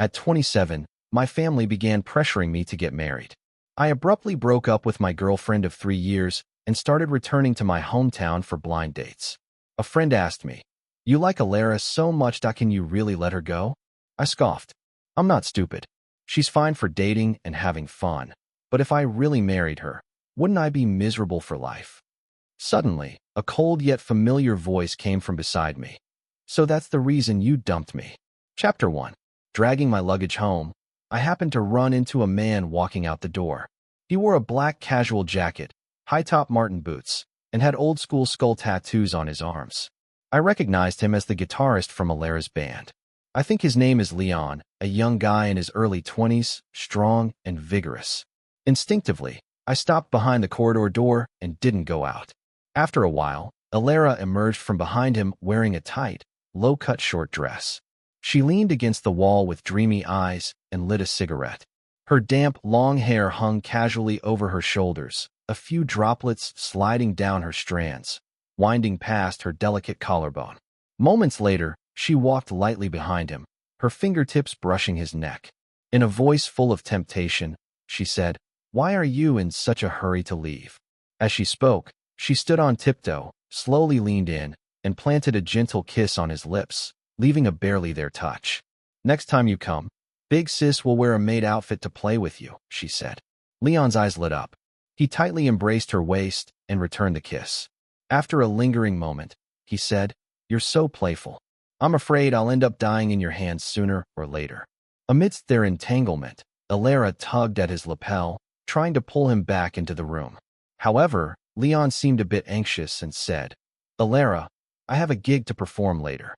At 27, my family began pressuring me to get married. I abruptly broke up with my girlfriend of 3 years and started returning to my hometown for blind dates. A friend asked me, "You like Alara so much that can you really let her go?" I scoffed. "I'm not stupid. She's fine for dating and having fun. But if I really married her, wouldn't I be miserable for life?" Suddenly, a cold yet familiar voice came from beside me. "So that's the reason you dumped me." Chapter 1. Dragging my luggage home, I happened to run into a man walking out the door. He wore a black casual jacket, high-top Martin boots, and had old-school skull tattoos on his arms. I recognized him as the guitarist from Alara's band. I think his name is Leon, a young guy in his early 20s, strong and vigorous. Instinctively, I stopped behind the corridor door and didn't go out. After a while, Alara emerged from behind him wearing a tight, low-cut short dress. She leaned against the wall with dreamy eyes and lit a cigarette. Her damp, long hair hung casually over her shoulders, a few droplets sliding down her strands, winding past her delicate collarbone. Moments later, she walked lightly behind him, her fingertips brushing his neck. In a voice full of temptation, she said, "Why are you in such a hurry to leave?" As she spoke, she stood on tiptoe, slowly leaned in, and planted a gentle kiss on his lips, leaving a barely there touch. "Next time you come, Big Sis will wear a maid outfit to play with you," she said. Leon's eyes lit up. He tightly embraced her waist and returned the kiss. After a lingering moment, he said, "You're so playful. I'm afraid I'll end up dying in your hands sooner or later." Amidst their entanglement, Alara tugged at his lapel, trying to pull him back into the room. However, Leon seemed a bit anxious and said, "Alara, I have a gig to perform later."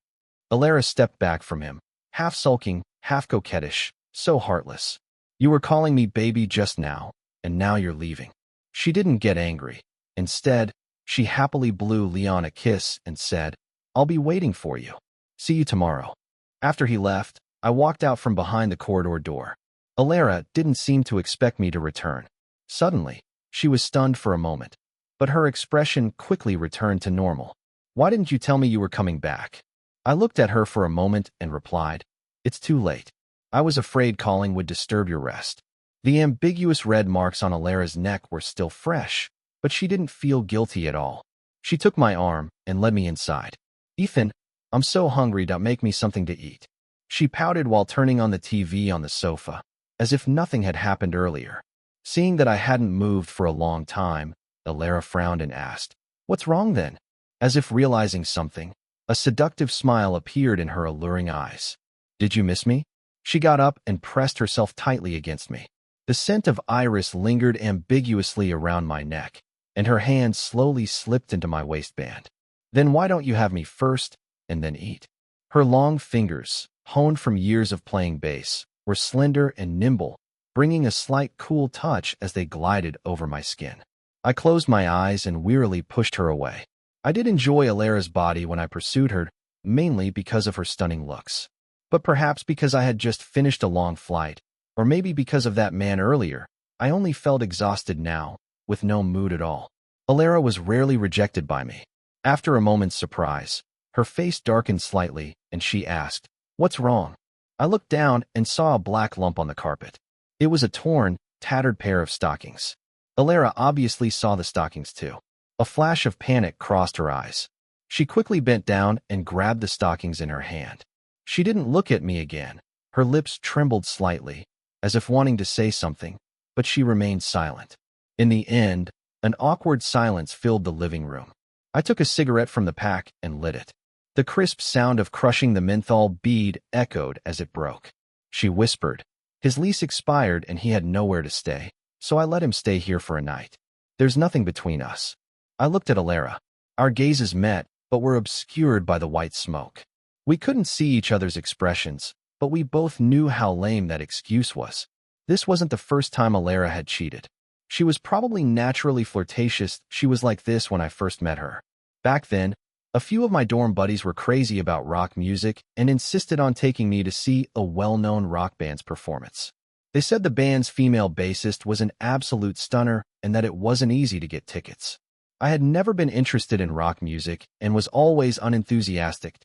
Alara stepped back from him, half sulking, half coquettish, so heartless. "You were calling me baby just now, and now you're leaving." She didn't get angry. Instead, she happily blew Leon a kiss and said, "I'll be waiting for you. See you tomorrow." After he left, I walked out from behind the corridor door. Alara didn't seem to expect me to return. Suddenly, she was stunned for a moment, but her expression quickly returned to normal. "Why didn't you tell me you were coming back?" I looked at her for a moment and replied, "It's too late. I was afraid calling would disturb your rest." The ambiguous red marks on Alara's neck were still fresh, but she didn't feel guilty at all. She took my arm and led me inside. "Ethan, I'm so hungry to make me something to eat." She pouted while turning on the TV on the sofa, as if nothing had happened earlier. Seeing that I hadn't moved for a long time, Alara frowned and asked, "What's wrong then?" As if realizing something, a seductive smile appeared in her alluring eyes. "Did you miss me?" She got up and pressed herself tightly against me. The scent of iris lingered ambiguously around my neck, and her hand slowly slipped into my waistband. "Then why don't you have me first, and then eat?" Her long fingers, honed from years of playing bass, were slender and nimble, bringing a slight cool touch as they glided over my skin. I closed my eyes and wearily pushed her away. I did enjoy Alara's body when I pursued her, mainly because of her stunning looks. But perhaps because I had just finished a long flight, or maybe because of that man earlier, I only felt exhausted now, with no mood at all. Alara was rarely rejected by me. After a moment's surprise, her face darkened slightly, and she asked, "What's wrong?" I looked down and saw a black lump on the carpet. It was a torn, tattered pair of stockings. Alara obviously saw the stockings too. A flash of panic crossed her eyes. She quickly bent down and grabbed the stockings in her hand. She didn't look at me again. Her lips trembled slightly, as if wanting to say something, but she remained silent. In the end, an awkward silence filled the living room. I took a cigarette from the pack and lit it. The crisp sound of crushing the menthol bead echoed as it broke. She whispered, "His lease expired and he had nowhere to stay, so I let him stay here for a night. There's nothing between us." I looked at Alara. Our gazes met, but were obscured by the white smoke. We couldn't see each other's expressions, but we both knew how lame that excuse was. This wasn't the first time Alara had cheated. She was probably naturally flirtatious. She was like this when I first met her. Back then, a few of my dorm buddies were crazy about rock music and insisted on taking me to see a well-known rock band's performance. They said the band's female bassist was an absolute stunner and that it wasn't easy to get tickets. I had never been interested in rock music and was always unenthusiastic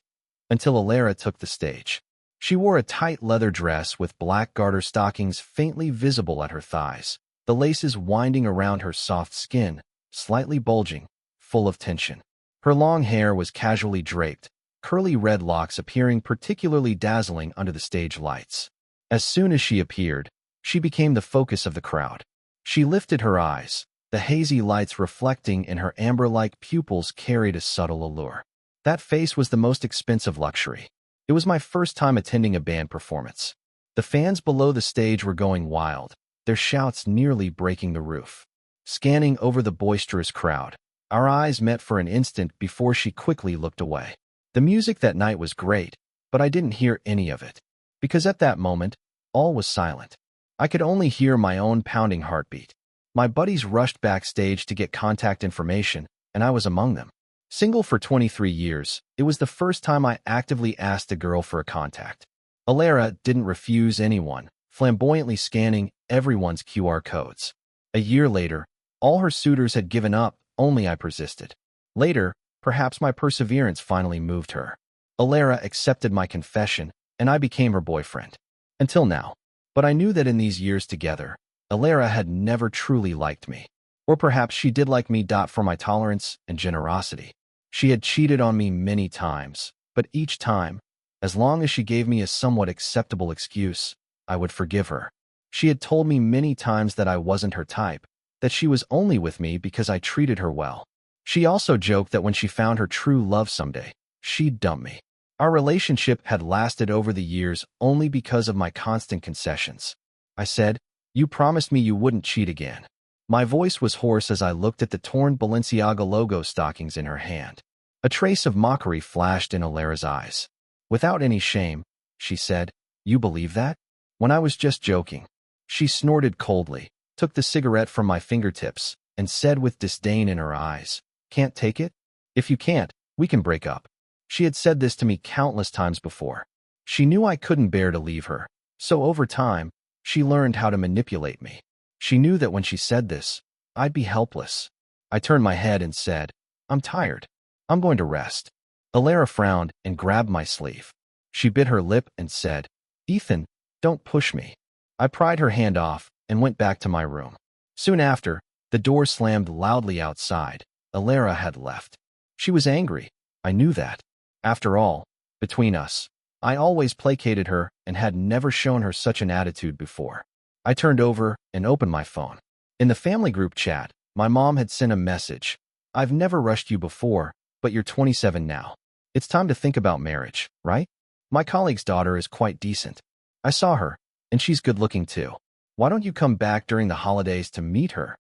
until Alara took the stage. She wore a tight leather dress with black garter stockings faintly visible at her thighs, the laces winding around her soft skin, slightly bulging, full of tension. Her long hair was casually draped, curly red locks appearing particularly dazzling under the stage lights. As soon as she appeared, she became the focus of the crowd. She lifted her eyes. The hazy lights reflecting in her amber-like pupils carried a subtle allure. That face was the most expensive luxury. It was my first time attending a band performance. The fans below the stage were going wild, their shouts nearly breaking the roof. Scanning over the boisterous crowd, our eyes met for an instant before she quickly looked away. The music that night was great, but I didn't hear any of it. Because at that moment, all was silent. I could only hear my own pounding heartbeat. My buddies rushed backstage to get contact information, and I was among them. Single for 23 years, it was the first time I actively asked a girl for a contact. Alara didn't refuse anyone, flamboyantly scanning everyone's QR codes. A year later, all her suitors had given up, only I persisted. Later, perhaps my perseverance finally moved her. Alara accepted my confession, and I became her boyfriend. Until now. But I knew that in these years together, Alara had never truly liked me. Or perhaps she did like me for my tolerance and generosity. She had cheated on me many times, but each time, as long as she gave me a somewhat acceptable excuse, I would forgive her. She had told me many times that I wasn't her type, that she was only with me because I treated her well. She also joked that when she found her true love someday, she'd dump me. Our relationship had lasted over the years only because of my constant concessions. I said, "You promised me you wouldn't cheat again." My voice was hoarse as I looked at the torn Balenciaga logo stockings in her hand. A trace of mockery flashed in Alara's eyes. Without any shame, she said, "You believe that?" When I was just joking. She snorted coldly, took the cigarette from my fingertips, and said with disdain in her eyes, "Can't take it? If you can't, we can break up." She had said this to me countless times before. She knew I couldn't bear to leave her, so over time, she learned how to manipulate me. She knew that when she said this, I'd be helpless. I turned my head and said, "I'm tired. I'm going to rest." Alara frowned and grabbed my sleeve. She bit her lip and said, "Ethan, don't push me." I pried her hand off and went back to my room. Soon after, the door slammed loudly outside. Alara had left. She was angry. I knew that. After all, between us, I always placated her and had never shown her such an attitude before. I turned over and opened my phone. In the family group chat, my mom had sent a message. "I've never rushed you before, but you're 27 now. It's time to think about marriage, right? My colleague's daughter is quite decent. I saw her, and she's good-looking too. Why don't you come back during the holidays to meet her?"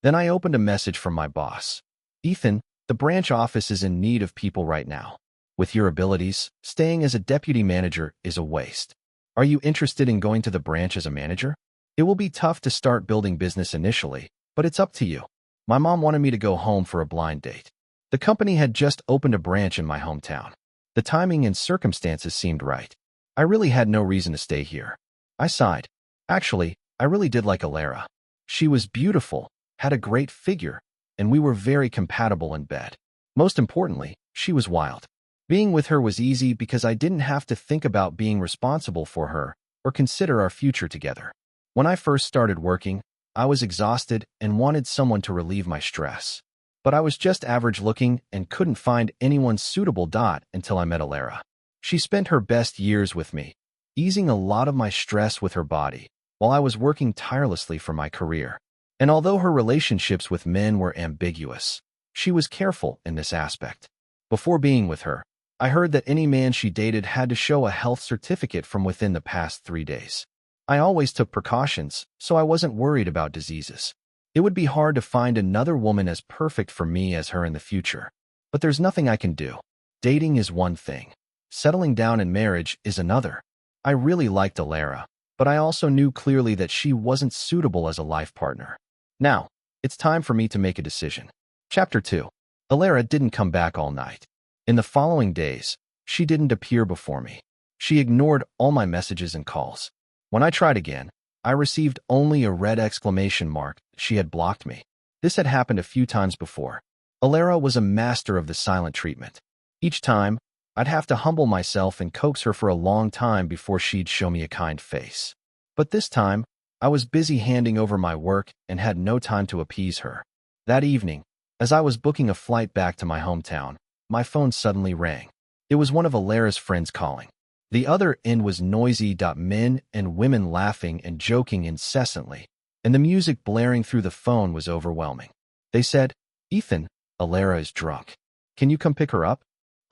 Then I opened a message from my boss. "Ethan, the branch office is in need of people right now. With your abilities, staying as a deputy manager is a waste. Are you interested in going to the branch as a manager? It will be tough to start building business initially, but it's up to you." My mom wanted me to go home for a blind date. The company had just opened a branch in my hometown. The timing and circumstances seemed right. I really had no reason to stay here. I sighed. Actually, I really did like Alara. She was beautiful, had a great figure, and we were very compatible in bed. Most importantly, she was wild. Being with her was easy because I didn't have to think about being responsible for her or consider our future together. When I first started working, I was exhausted and wanted someone to relieve my stress. But I was just average looking and couldn't find anyone suitable until I met Alara. She spent her best years with me, easing a lot of my stress with her body, while I was working tirelessly for my career. And although her relationships with men were ambiguous, she was careful in this aspect. Before being with her, I heard that any man she dated had to show a health certificate from within the past 3 days. I always took precautions, so I wasn't worried about diseases. It would be hard to find another woman as perfect for me as her in the future. But there's nothing I can do. Dating is one thing. Settling down in marriage is another. I really liked Alara, but I also knew clearly that she wasn't suitable as a life partner. Now, it's time for me to make a decision. Chapter 2. Alara didn't come back all night. In the following days, she didn't appear before me. She ignored all my messages and calls. When I tried again, I received only a red exclamation mark. She had blocked me. This had happened a few times before. Alara was a master of the silent treatment. Each time, I'd have to humble myself and coax her for a long time before she'd show me a kind face. But this time, I was busy handing over my work and had no time to appease her. That evening, as I was booking a flight back to my hometown, my phone suddenly rang. It was one of Alara's friends calling. The other end was noisy men and women laughing and joking incessantly, and the music blaring through the phone was overwhelming. They said, "Ethan, Alara is drunk. Can you come pick her up?"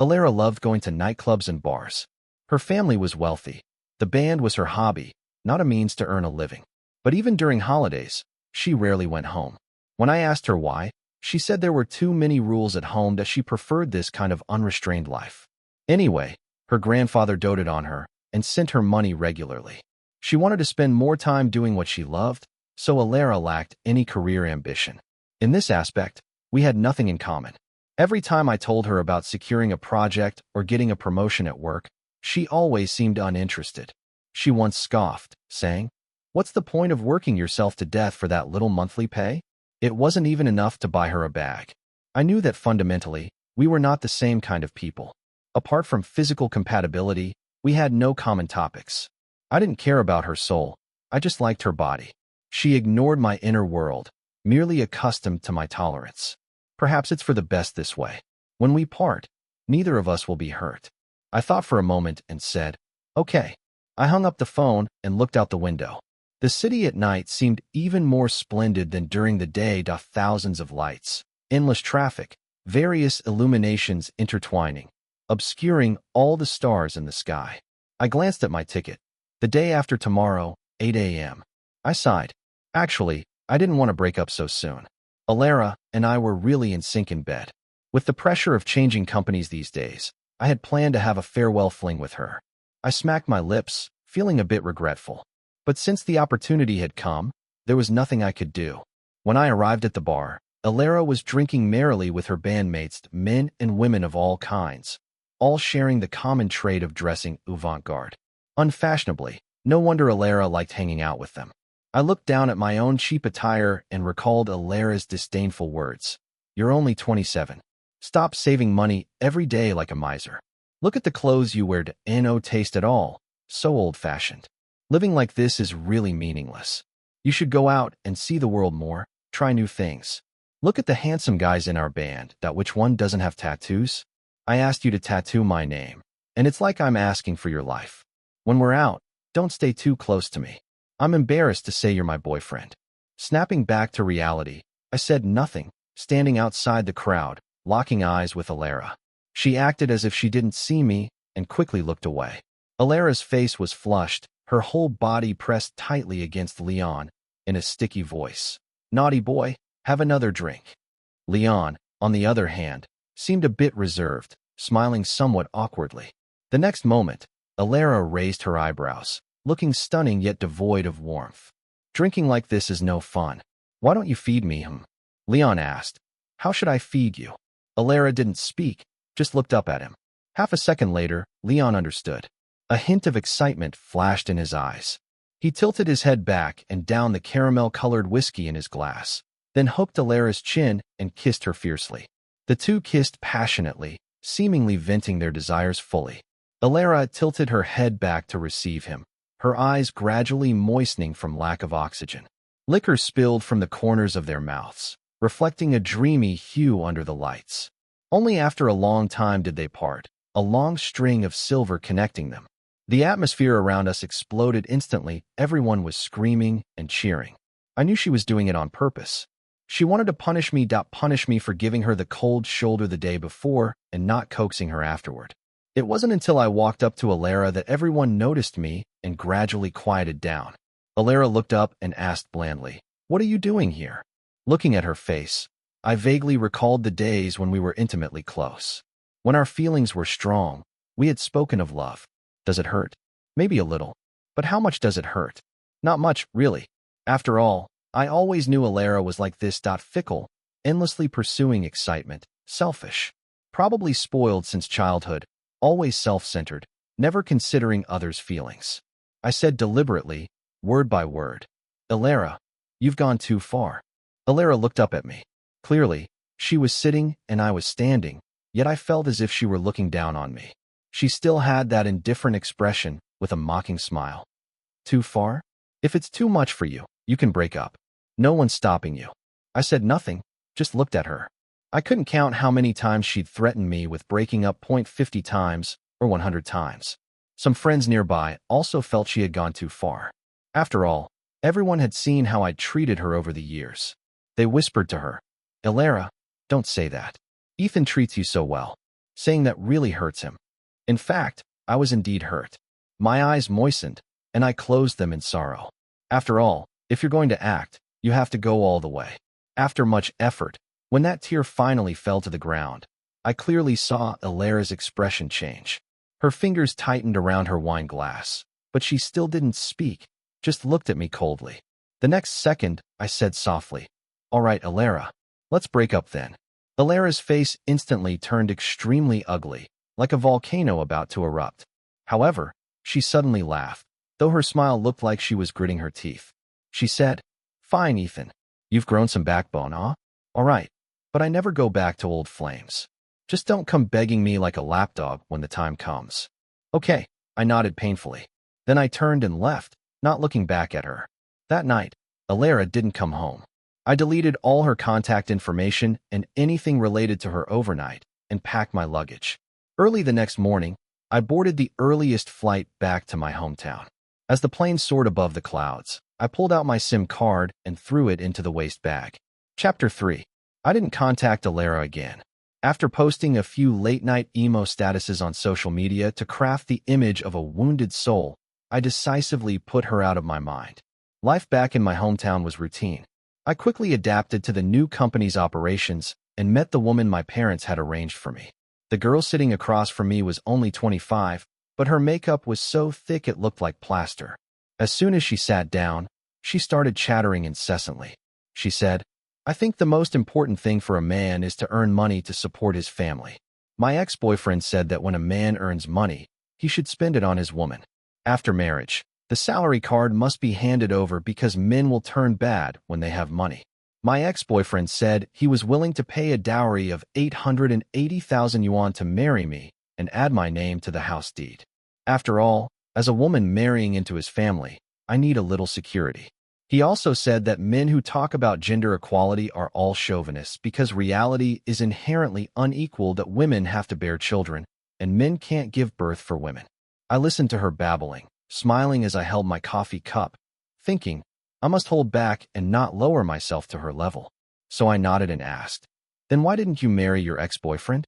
Alara loved going to nightclubs and bars. Her family was wealthy. The band was her hobby, not a means to earn a living. But even during holidays, she rarely went home. When I asked her why, she said there were too many rules at home, that she preferred this kind of unrestrained life. Anyway, her grandfather doted on her and sent her money regularly. She wanted to spend more time doing what she loved, so Alara lacked any career ambition. In this aspect, we had nothing in common. Every time I told her about securing a project or getting a promotion at work, she always seemed uninterested. She once scoffed, saying, "What's the point of working yourself to death for that little monthly pay?" It wasn't even enough to buy her a bag. I knew that fundamentally, we were not the same kind of people. Apart from physical compatibility, we had no common topics. I didn't care about her soul, I just liked her body. She ignored my inner world, merely accustomed to my tolerance. Perhaps it's for the best this way. When we part, neither of us will be hurt. I thought for a moment and said, "Okay." I hung up the phone and looked out the window. The city at night seemed even more splendid than during the day. Thousands of lights, endless traffic, various illuminations intertwining, obscuring all the stars in the sky. I glanced at my ticket. The day after tomorrow, 8 a.m. I sighed. Actually, I didn't want to break up so soon. Alara and I were really in sync in bed. With the pressure of changing companies these days, I had planned to have a farewell fling with her. I smacked my lips, feeling a bit regretful. But since the opportunity had come, there was nothing I could do. When I arrived at the bar, Alara was drinking merrily with her bandmates, men and women of all kinds, all sharing the common trait of dressing avant-garde. Unfashionably, no wonder Alara liked hanging out with them. I looked down at my own cheap attire and recalled Alara's disdainful words. "You're only 27. Stop saving money every day like a miser. Look at the clothes you wear, no taste at all, so old-fashioned. Living like this is really meaningless. You should go out and see the world more, try new things. Look at the handsome guys in our band. Which one doesn't have tattoos? I asked you to tattoo my name, and it's like I'm asking for your life. When we're out, don't stay too close to me. I'm embarrassed to say you're my boyfriend." Snapping back to reality, I said nothing, standing outside the crowd, locking eyes with Alara. She acted as if she didn't see me and quickly looked away. Alara's face was flushed, her whole body pressed tightly against Leon, in a sticky voice. "Naughty boy, have another drink." Leon, on the other hand, seemed a bit reserved, smiling somewhat awkwardly. The next moment, Alara raised her eyebrows, looking stunning yet devoid of warmth. "Drinking like this is no fun. Why don't you feed me, Leon asked. "How should I feed you?" Alara didn't speak, just looked up at him. Half a second later, Leon understood. A hint of excitement flashed in his eyes. He tilted his head back and downed the caramel-colored whiskey in his glass, then hooked Alara's chin and kissed her fiercely. The two kissed passionately, seemingly venting their desires fully. Alara tilted her head back to receive him, her eyes gradually moistening from lack of oxygen. Liquor spilled from the corners of their mouths, reflecting a dreamy hue under the lights. Only after a long time did they part, a long string of silver connecting them. The atmosphere around us exploded instantly. Everyone was screaming and cheering. I knew she was doing it on purpose. She wanted to punish me for giving her the cold shoulder the day before and not coaxing her afterward. It wasn't until I walked up to Alara that everyone noticed me and gradually quieted down. Alara looked up and asked blandly, "What are you doing here?" Looking at her face, I vaguely recalled the days when we were intimately close. When our feelings were strong, we had spoken of love. Does it hurt? Maybe a little. But how much does it hurt? Not much, really. After all, I always knew Alara was like this. Fickle, endlessly pursuing excitement, selfish. Probably spoiled since childhood, always self-centered, never considering others' feelings. I said deliberately, word by word, "Alara, you've gone too far." Alara looked up at me. Clearly, she was sitting and I was standing, yet I felt as if she were looking down on me. She still had that indifferent expression with a mocking smile. Too far? If it's too much for you, you can break up. No one's stopping you. I said nothing, just looked at her. I couldn't count how many times she'd threatened me with breaking up 50 times or 100 times. Some friends nearby also felt she had gone too far. After all, everyone had seen how I'd treated her over the years. They whispered to her, "Ilara, don't say that. Ethan treats you so well." Saying that really hurts him. In fact, I was indeed hurt. My eyes moistened, and I closed them in sorrow. After all, if you're going to act, you have to go all the way. After much effort, when that tear finally fell to the ground, I clearly saw Ilara's expression change. Her fingers tightened around her wine glass, but she still didn't speak, just looked at me coldly. The next second, I said softly, "All right, Ilara, let's break up then." Ilara's face instantly turned extremely ugly, like a volcano about to erupt. However, she suddenly laughed, though her smile looked like she was gritting her teeth. She said, "Fine, Ethan. You've grown some backbone, huh? All right, but I never go back to old flames. Just don't come begging me like a lapdog when the time comes." "Okay," I nodded painfully. Then I turned and left, not looking back at her. That night, Ilara didn't come home. I deleted all her contact information and anything related to her overnight and packed my luggage. Early the next morning, I boarded the earliest flight back to my hometown. As the plane soared above the clouds, I pulled out my SIM card and threw it into the waste bag. Chapter 3. I didn't contact Ilara again. After posting a few late-night emo statuses on social media to craft the image of a wounded soul, I decisively put her out of my mind. Life back in my hometown was routine. I quickly adapted to the new company's operations and met the woman my parents had arranged for me. The girl sitting across from me was only 25, but her makeup was so thick it looked like plaster. As soon as she sat down, she started chattering incessantly. She said, "I think the most important thing for a man is to earn money to support his family. My ex-boyfriend said that when a man earns money, he should spend it on his woman. After marriage, the salary card must be handed over because men will turn bad when they have money. My ex-boyfriend said he was willing to pay a dowry of 880,000 yuan to marry me and add my name to the house deed. After all, as a woman marrying into his family, I need a little security." He also said that men who talk about gender equality are all chauvinists because reality is inherently unequal, that women have to bear children and men can't give birth for women. I listened to her babbling, smiling as I held my coffee cup, thinking, I must hold back and not lower myself to her level. So I nodded and asked, "Then why didn't you marry your ex-boyfriend?"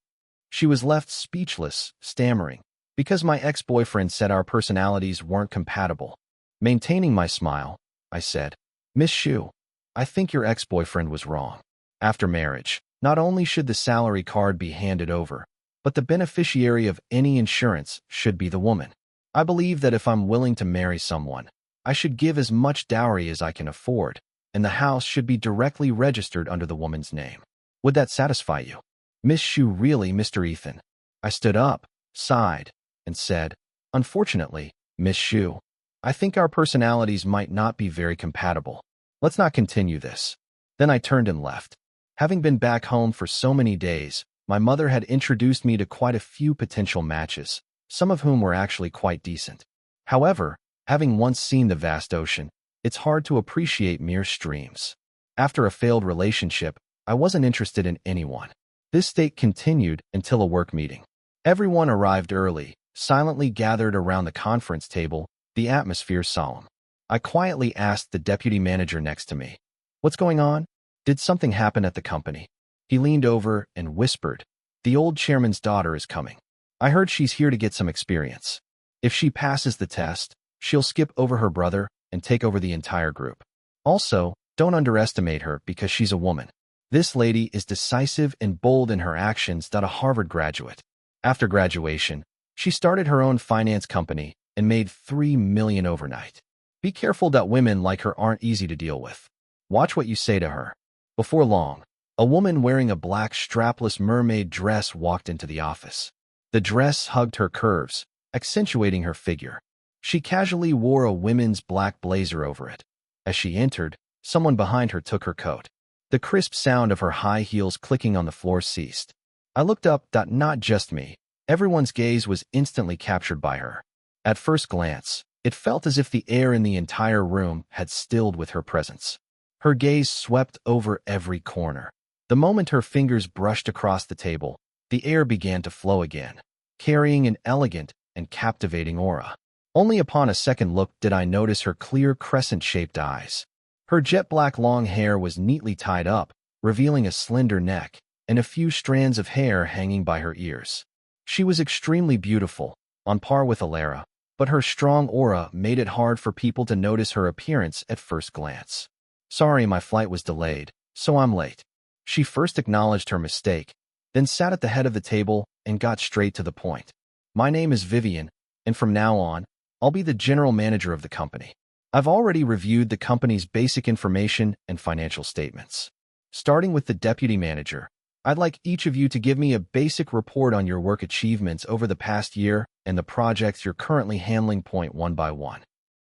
She was left speechless, stammering, "Because my ex-boyfriend said our personalities weren't compatible." Maintaining my smile, I said, "Miss Xu, I think your ex-boyfriend was wrong. After marriage, not only should the salary card be handed over, but the beneficiary of any insurance should be the woman. I believe that if I'm willing to marry someone, I should give as much dowry as I can afford, and the house should be directly registered under the woman's name. Would that satisfy you?" "Miss Xu, really, Mr. Ethan?" I stood up, sighed, and said, "Unfortunately, Miss Xu, I think our personalities might not be very compatible. Let's not continue this." Then I turned and left. Having been back home for so many days, my mother had introduced me to quite a few potential matches, some of whom were actually quite decent. However, having once seen the vast ocean, it's hard to appreciate mere streams. After a failed relationship, I wasn't interested in anyone. This state continued until a work meeting. Everyone arrived early, silently gathered around the conference table, the atmosphere solemn. I quietly asked the deputy manager next to me, "What's going on? Did something happen at the company?" He leaned over and whispered, "The old chairman's daughter is coming. I heard she's here to get some experience. If she passes the test, she'll skip over her brother and take over the entire group. Also, don't underestimate her because she's a woman. This lady is decisive and bold in her actions." A Harvard graduate. After graduation, she started her own finance company and made 3 million overnight. Be careful that women like her aren't easy to deal with. Watch what you say to her. Before long, a woman wearing a black strapless mermaid dress walked into the office. The dress hugged her curves, accentuating her figure. She casually wore a women's black blazer over it. As she entered, someone behind her took her coat. The crisp sound of her high heels clicking on the floor ceased. I looked up. Not just me, Everyone's gaze was instantly captured by her. At first glance, it felt as if the air in the entire room had stilled with her presence. Her gaze swept over every corner. The moment her fingers brushed across the table, the air began to flow again, carrying an elegant and captivating aura. Only upon a second look did I notice her clear crescent-shaped eyes. Her jet-black long hair was neatly tied up, revealing a slender neck and a few strands of hair hanging by her ears. She was extremely beautiful, on par with Alara, but her strong aura made it hard for people to notice her appearance at first glance. "Sorry, my flight was delayed, so I'm late." She first acknowledged her mistake, then sat at the head of the table and got straight to the point. "My name is Vivian, and from now on, I'll be the general manager of the company. I've already reviewed the company's basic information and financial statements. Starting with the deputy manager, I'd like each of you to give me a basic report on your work achievements over the past year and the projects you're currently handling point one by one."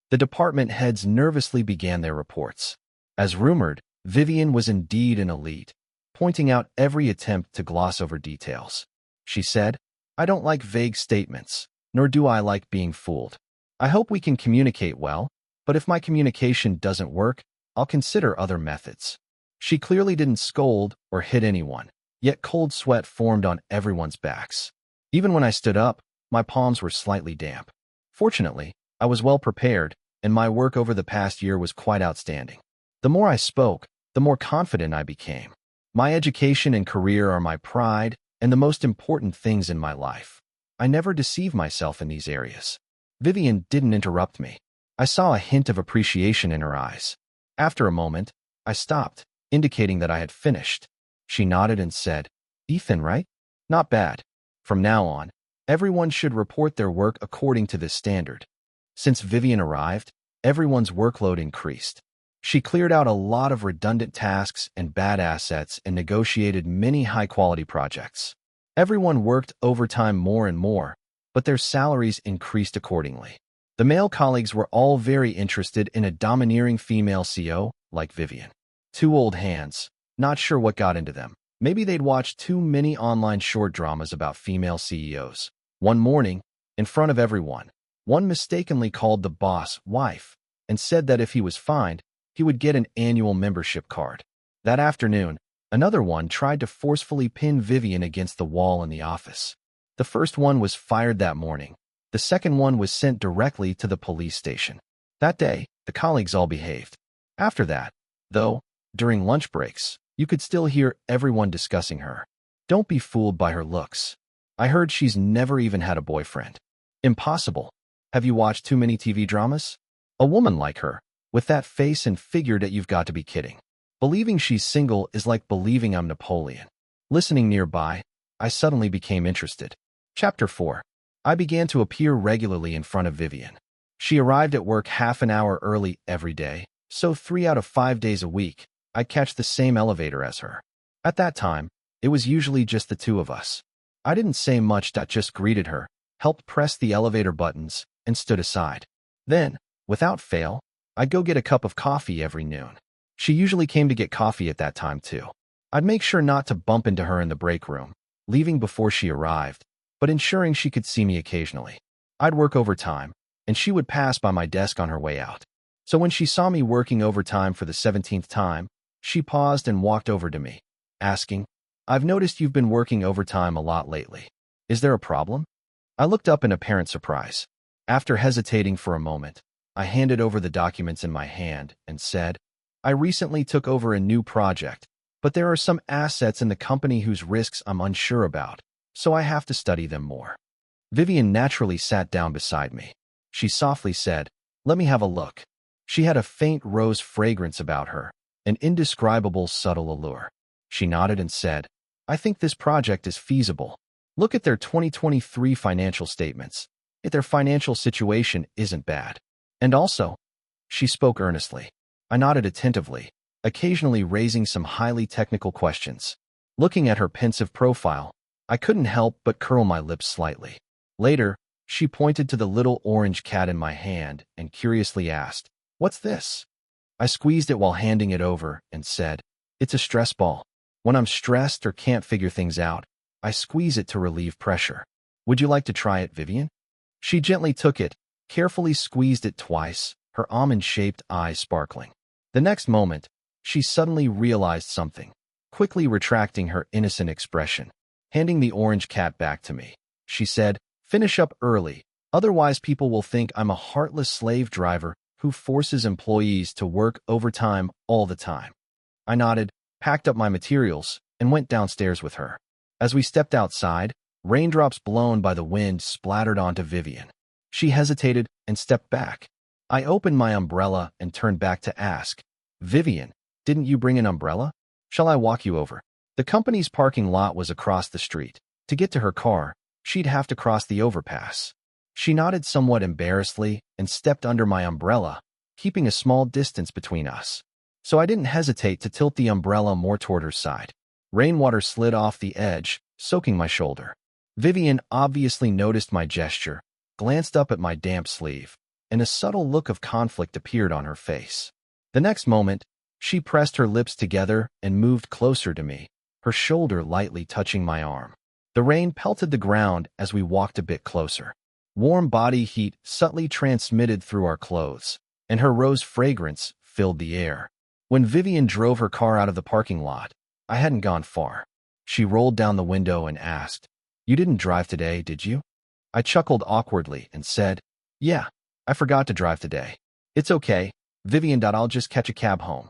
The department heads nervously began their reports. As rumored, Vivian was indeed an elite, pointing out every attempt to gloss over details. She said, "I don't like vague statements, nor do I like being fooled. I hope we can communicate well, but if my communication doesn't work, I'll consider other methods." She clearly didn't scold or hit anyone, yet cold sweat formed on everyone's backs. Even when I stood up, my palms were slightly damp. Fortunately, I was well prepared, and my work over the past year was quite outstanding. The more I spoke, the more confident I became. My education and career are my pride and the most important things in my life. I never deceive myself in these areas. Vivian didn't interrupt me. I saw a hint of appreciation in her eyes. After a moment, I stopped, indicating that I had finished. She nodded and said, "Ethan, right? Not bad. From now on, everyone should report their work according to this standard." Since Vivian arrived, everyone's workload increased. She cleared out a lot of redundant tasks and bad assets and negotiated many high-quality projects. Everyone worked overtime more and more, but their salaries increased accordingly. The male colleagues were all very interested in a domineering female CEO like Vivian. Two old hands, not sure what got into them. Maybe they'd watched too many online short dramas about female CEOs. One morning, in front of everyone, one mistakenly called the boss wife and said that if he was fined, he would get an annual membership card. That afternoon, another one tried to forcefully pin Vivian against the wall in the office. The first one was fired that morning. The second one was sent directly to the police station. That day, the colleagues all behaved. After that, though, during lunch breaks, you could still hear everyone discussing her. "Don't be fooled by her looks. I heard she's never even had a boyfriend." Impossible. Have you watched too many TV dramas? A woman like her, with that face and figure, that you've got to be kidding. Believing she's single is like believing I'm Napoleon. Listening nearby, I suddenly became interested. Chapter 4. I began to appear regularly in front of Vivian. She arrived at work half an hour early every day, so 3 out of 5 days a week, I'd catch the same elevator as her. At that time, it was usually just the two of us. I didn't say much, just greeted her, helped press the elevator buttons, and stood aside. Then, without fail, I'd go get a cup of coffee every noon. She usually came to get coffee at that time too. I'd make sure not to bump into her in the break room, leaving before she arrived, but ensuring she could see me occasionally. I'd work overtime, and she would pass by my desk on her way out. So when she saw me working overtime for the 17th time, she paused and walked over to me, asking, "I've noticed you've been working overtime a lot lately. Is there a problem?" I looked up in apparent surprise. After hesitating for a moment, I handed over the documents in my hand and said, "I recently took over a new project, but there are some assets in the company whose risks I'm unsure about, so I have to study them more." Vivian naturally sat down beside me. She softly said, "Let me have a look." She had a faint rose fragrance about her, an indescribable subtle allure. She nodded and said, "I think this project is feasible. Look at their 2023 financial statements. Their financial situation isn't bad. And also," she spoke earnestly. I nodded attentively, occasionally raising some highly technical questions. Looking at her pensive profile, I couldn't help but curl my lips slightly. Later, she pointed to the little orange cat in my hand and curiously asked, "What's this?" I squeezed it while handing it over and said, "It's a stress ball. When I'm stressed or can't figure things out, I squeeze it to relieve pressure." Would you like to try it, Vivian? She gently took it, carefully squeezed it twice, her almond-shaped eyes sparkling. The next moment, she suddenly realized something, quickly retracting her innocent expression. Handing the orange cat back to me, she said, "Finish up early, otherwise people will think I'm a heartless slave driver who forces employees to work overtime all the time." I nodded, packed up my materials, and went downstairs with her. As we stepped outside, raindrops blown by the wind splattered onto Vivian. She hesitated and stepped back. I opened my umbrella and turned back to ask, "Vivian, didn't you bring an umbrella? Shall I walk you over?" The company's parking lot was across the street. To get to her car, she'd have to cross the overpass. She nodded somewhat embarrassedly and stepped under my umbrella, keeping a small distance between us. So I didn't hesitate to tilt the umbrella more toward her side. Rainwater slid off the edge, soaking my shoulder. Vivian obviously noticed my gesture, glanced up at my damp sleeve, and a subtle look of conflict appeared on her face. The next moment, she pressed her lips together and moved closer to me, her shoulder lightly touching my arm. The rain pelted the ground as we walked a bit closer. Warm body heat subtly transmitted through our clothes, and her rose fragrance filled the air. When Vivian drove her car out of the parking lot, I hadn't gone far. She rolled down the window and asked, "You didn't drive today, did you?" I chuckled awkwardly and said, "Yeah, I forgot to drive today." "It's okay, Vivian. I'll just catch a cab home."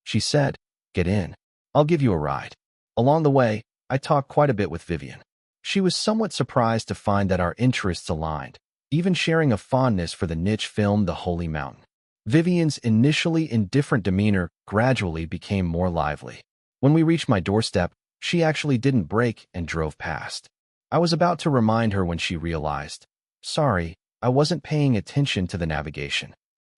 She said, "Get in. I'll give you a ride." Along the way, I talked quite a bit with Vivian. She was somewhat surprised to find that our interests aligned, even sharing a fondness for the niche film The Holy Mountain. Vivian's initially indifferent demeanor gradually became more lively. When we reached my doorstep, she actually didn't brake and drove past. I was about to remind her when she realized, "Sorry, I wasn't paying attention to the navigation."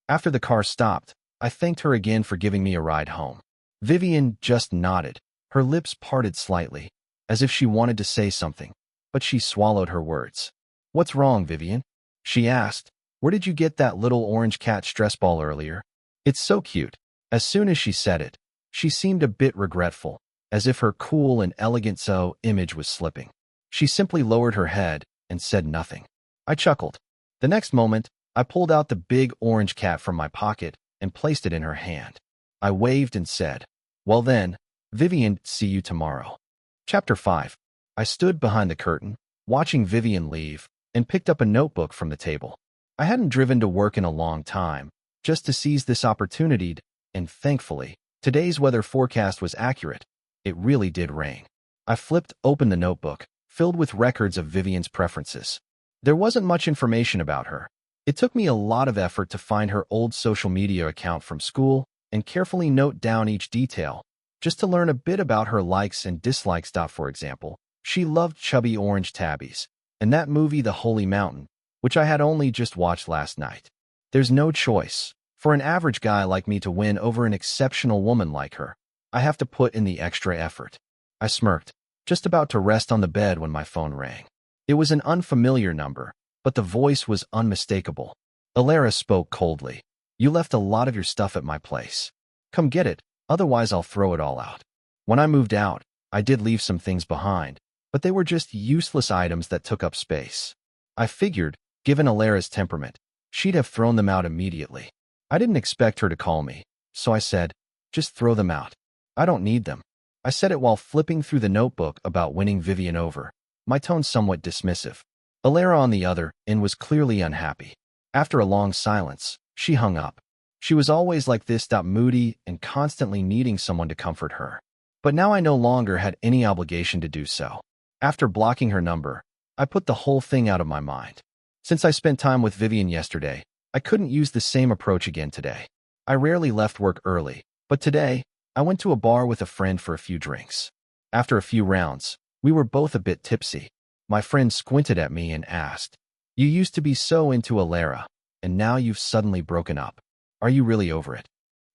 After the car stopped, I thanked her again for giving me a ride home. Vivian just nodded, her lips parted slightly, as if she wanted to say something, but she swallowed her words. "What's wrong, Vivian?" she asked. "Where did you get that little orange cat stress ball earlier? It's so cute." As soon as she said it, she seemed a bit regretful, as if her cool and elegant image was slipping. She simply lowered her head and said nothing. I chuckled. The next moment, I pulled out the big orange cat from my pocket and placed it in her hand. I waved and said, "Well then, Vivian, see you tomorrow." Chapter 5. I stood behind the curtain, watching Vivian leave, and picked up a notebook from the table. I hadn't driven to work in a long time, just to seize this opportunity, and thankfully, today's weather forecast was accurate. It really did rain. I flipped open the notebook, filled with records of Vivian's preferences. There wasn't much information about her. It took me a lot of effort to find her old social media account from school and carefully note down each detail, just to learn a bit about her likes and dislikes. For example, she loved chubby orange tabbies, and that movie The Holy Mountain, which I had only just watched last night. There's no choice. For an average guy like me to win over an exceptional woman like her, I have to put in the extra effort. I smirked, just about to rest on the bed when my phone rang. It was an unfamiliar number, but the voice was unmistakable. Alara spoke coldly. "You left a lot of your stuff at my place. Come get it, otherwise I'll throw it all out." When I moved out, I did leave some things behind, but they were just useless items that took up space. I figured, given Alara's temperament, she'd have thrown them out immediately. I didn't expect her to call me, so I said, "Just throw them out. I don't need them." I said it while flipping through the notebook about winning Vivian over, my tone somewhat dismissive. Alara, on the other end, was clearly unhappy. After a long silence, she hung up. She was always like this, moody and constantly needing someone to comfort her. But now I no longer had any obligation to do so. After blocking her number, I put the whole thing out of my mind. Since I spent time with Vivian yesterday, I couldn't use the same approach again today. I rarely left work early, but today, I went to a bar with a friend for a few drinks. After a few rounds, we were both a bit tipsy. My friend squinted at me and asked, "You used to be so into Alara, and now you've suddenly broken up. Are you really over it?"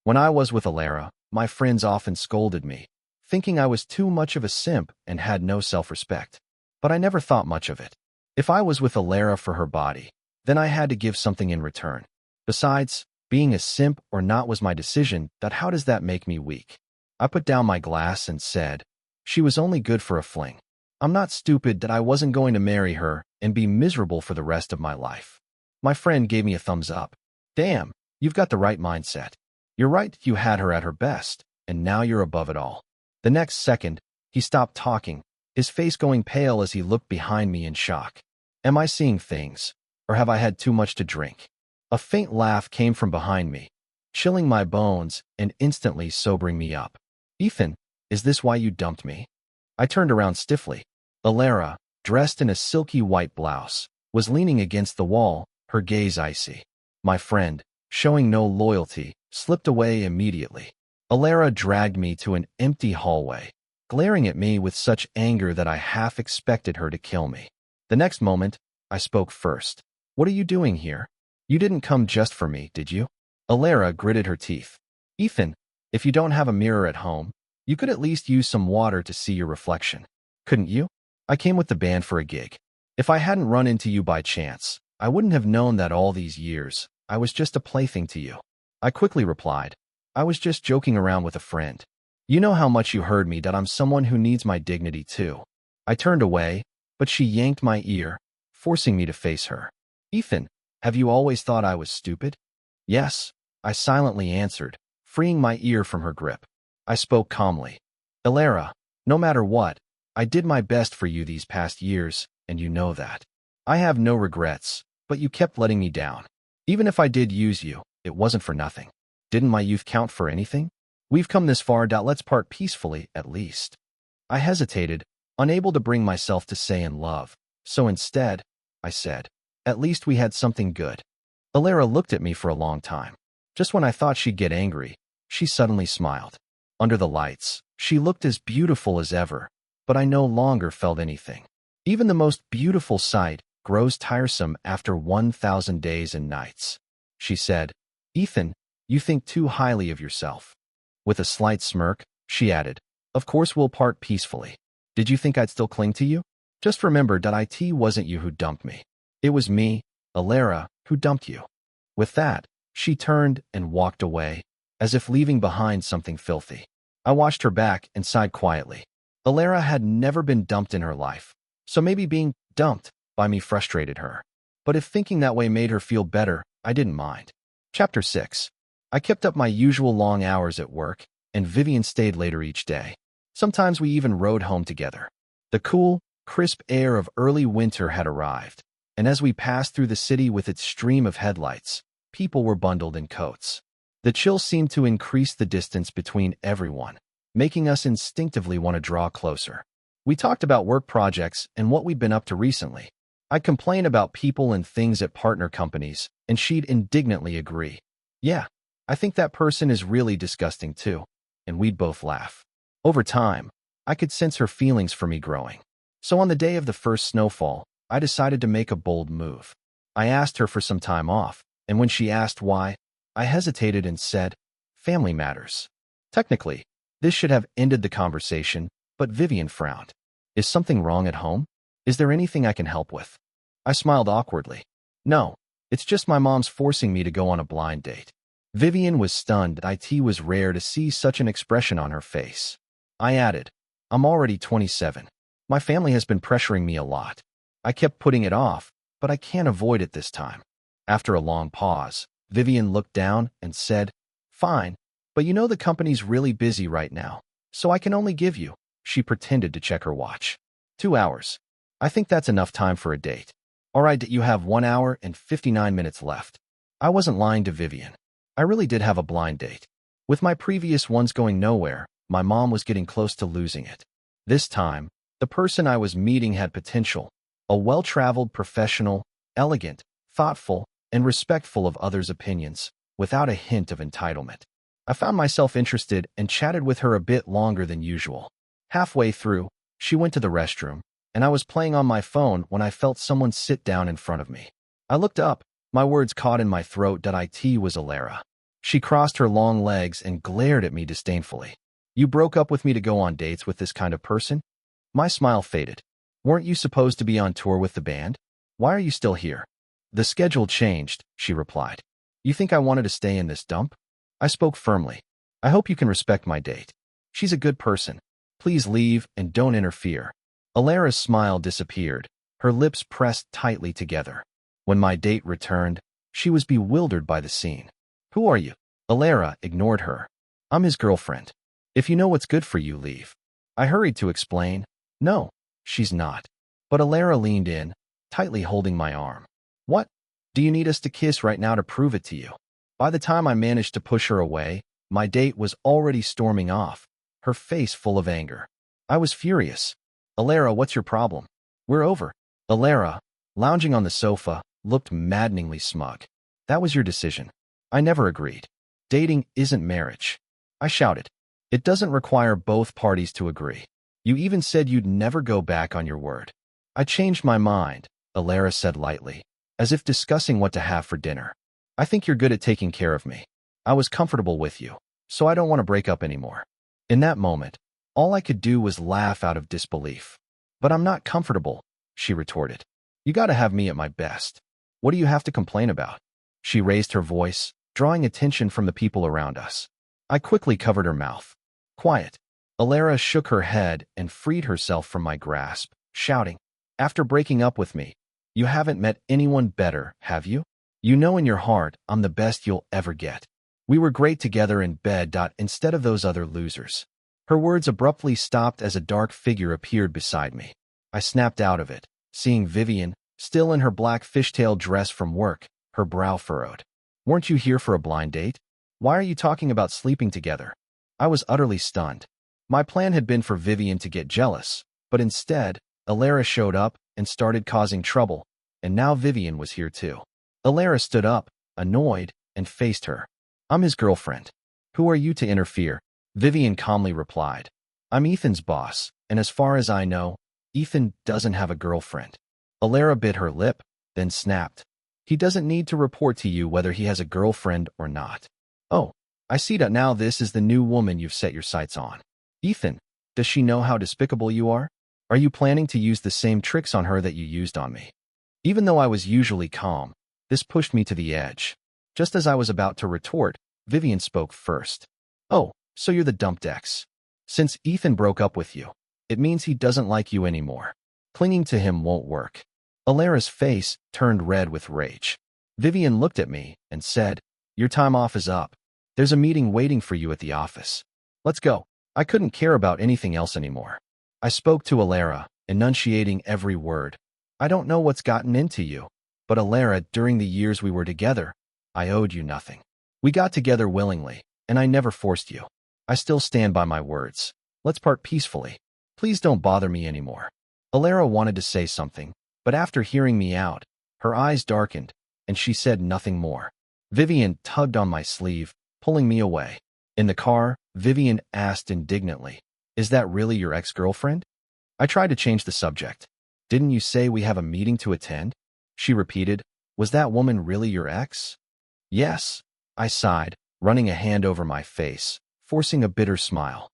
When I was with Alara, my friends often scolded me, thinking I was too much of a simp and had no self-respect. But I never thought much of it. If I was with Alara for her body, then I had to give something in return. Besides, being a simp or not was my decision. How does that make me weak? I put down my glass and said, "She was only good for a fling. I'm not stupid. I wasn't going to marry her and be miserable for the rest of my life. My friend gave me a thumbs up. Damn, you've got the right mindset. You're right, you had her at her best, and now you're above it all. The next second, he stopped talking, his face going pale as he looked behind me in shock. Am I seeing things, or have I had too much to drink? A faint laugh came from behind me, chilling my bones and instantly sobering me up. Ethan, is this why you dumped me? I turned around stiffly. Alara, dressed in a silky white blouse, was leaning against the wall, her gaze icy. My friend, showing no loyalty, slipped away immediately. Alara dragged me to an empty hallway, glaring at me with such anger that I half expected her to kill me. The next moment, I spoke first. What are you doing here? You didn't come just for me, did you? Alara gritted her teeth. Ethan, if you don't have a mirror at home, you could at least use some water to see your reflection. Couldn't you? I came with the band for a gig. If I hadn't run into you by chance, I wouldn't have known that all these years, I was just a plaything to you. I quickly replied, I was just joking around with a friend. You know how much you heard me that I'm someone who needs my dignity too. I turned away, but she yanked my ear, forcing me to face her. Ethan, have you always thought I was stupid? Yes, I silently answered, freeing my ear from her grip. I spoke calmly. Alara, no matter what, I did my best for you these past years, and you know that. I have no regrets, but you kept letting me down. Even if I did use you, it wasn't for nothing. Didn't my youth count for anything? We've come this far, let's part peacefully, at least. I hesitated, unable to bring myself to say in love, so instead, I said, at least we had something good. Alara looked at me for a long time. Just when I thought she'd get angry, she suddenly smiled. Under the lights, she looked as beautiful as ever, but I no longer felt anything. Even the most beautiful sight grows tiresome after 1,000 days and nights. She said, Ethan, you think too highly of yourself. With a slight smirk, she added, of course we'll part peacefully. Did you think I'd still cling to you? Just remember that it wasn't you who dumped me. It was me, Alara, who dumped you. With that, she turned and walked away, as if leaving behind something filthy. I watched her back and sighed quietly. Alara had never been dumped in her life, so maybe being dumped by me frustrated her. But if thinking that way made her feel better, I didn't mind. Chapter 6. I kept up my usual long hours at work, and Vivian stayed later each day. Sometimes we even rode home together. The cool, crisp air of early winter had arrived, and as we passed through the city with its stream of headlights, people were bundled in coats. The chill seemed to increase the distance between everyone, making us instinctively want to draw closer. We talked about work projects and what we'd been up to recently. I'd complain about people and things at partner companies, and she'd indignantly agree. Yeah, I think that person is really disgusting too, and we'd both laugh. Over time, I could sense her feelings for me growing. So on the day of the first snowfall, I decided to make a bold move. I asked her for some time off, and when she asked why, I hesitated and said, family matters. Technically, this should have ended the conversation, but Vivian frowned. Is something wrong at home? Is there anything I can help with? I smiled awkwardly. No, it's just my mom's forcing me to go on a blind date. Vivian was stunned. It was rare to see such an expression on her face. I added, I'm already 27. My family has been pressuring me a lot. I kept putting it off, but I can't avoid it this time. After a long pause, Vivian looked down and said, fine, but you know the company's really busy right now, so I can only give you. She pretended to check her watch. 2 hours. I think that's enough time for a date. All right, you have 1 hour and 59 minutes left. I wasn't lying to Vivian. I really did have a blind date. With my previous ones going nowhere, my mom was getting close to losing it. This time, the person I was meeting had potential, a well-traveled professional, elegant, thoughtful, and respectful of others' opinions, without a hint of entitlement. I found myself interested and chatted with her a bit longer than usual. Halfway through, she went to the restroom, and I was playing on my phone when I felt someone sit down in front of me. I looked up, my words caught in my throat. It was Alara. She crossed her long legs and glared at me disdainfully. You broke up with me to go on dates with this kind of person? My smile faded. Weren't you supposed to be on tour with the band? Why are you still here? The schedule changed, she replied. You think I wanted to stay in this dump? I spoke firmly. I hope you can respect my date. She's a good person. Please leave and don't interfere. Alara's smile disappeared, her lips pressed tightly together. When my date returned, she was bewildered by the scene. "Who are you?" Alara ignored her. "I'm his girlfriend. If you know what's good for you, leave." I hurried to explain. "No, she's not." But Alara leaned in, tightly holding my arm. "What? Do you need us to kiss right now to prove it to you?" By the time I managed to push her away, my date was already storming off, her face full of anger. I was furious. "Alara, what's your problem? We're over." Alara, lounging on the sofa, looked maddeningly smug. "That was your decision. I never agreed. Dating isn't marriage." I shouted. "It doesn't require both parties to agree. You even said you'd never go back on your word." "I changed my mind," Alara said lightly, as if discussing what to have for dinner. "I think you're good at taking care of me. I was comfortable with you, so I don't want to break up anymore." In that moment, all I could do was laugh out of disbelief. "But I'm not comfortable," she retorted. "You gotta have me at my best. What do you have to complain about?" She raised her voice, drawing attention from the people around us. I quickly covered her mouth. "Quiet." Alara shook her head and freed herself from my grasp, shouting, "After breaking up with me, you haven't met anyone better, have you? You know in your heart I'm the best you'll ever get. We were great together in bed. Instead of those other losers." Her words abruptly stopped as a dark figure appeared beside me. I snapped out of it, seeing Vivian, still in her black fishtail dress from work, her brow furrowed. "Weren't you here for a blind date? Why are you talking about sleeping together?" I was utterly stunned. My plan had been for Vivian to get jealous, but instead, Alara showed up and started causing trouble, and now Vivian was here too. Alara stood up, annoyed, and faced her. "I'm his girlfriend. Who are you to interfere?" Vivian calmly replied. "I'm Ethan's boss, and as far as I know, Ethan doesn't have a girlfriend." Alara bit her lip, then snapped. "He doesn't need to report to you whether he has a girlfriend or not." "Oh, I see that now this is the new woman you've set your sights on. Ethan, does she know how despicable you are? Are you planning to use the same tricks on her that you used on me?" Even though I was usually calm, this pushed me to the edge. Just as I was about to retort, Vivian spoke first. "Oh, so you're the dumped ex. Since Ethan broke up with you, it means he doesn't like you anymore. Clinging to him won't work." Alara's face turned red with rage. Vivian looked at me and said, "Your time off is up. There's a meeting waiting for you at the office. Let's go." I couldn't care about anything else anymore. I spoke to Alara, enunciating every word. "I don't know what's gotten into you, but Alara, during the years we were together, I owed you nothing. We got together willingly, and I never forced you. I still stand by my words. Let's part peacefully. Please don't bother me anymore." Alara wanted to say something, but after hearing me out, her eyes darkened, and she said nothing more. Vivian tugged on my sleeve, pulling me away. In the car, Vivian asked indignantly, "Is that really your ex-girlfriend?" I tried to change the subject. "Didn't you say we have a meeting to attend?" She repeated, "Was that woman really your ex?" "Yes," I sighed, running a hand over my face, forcing a bitter smile.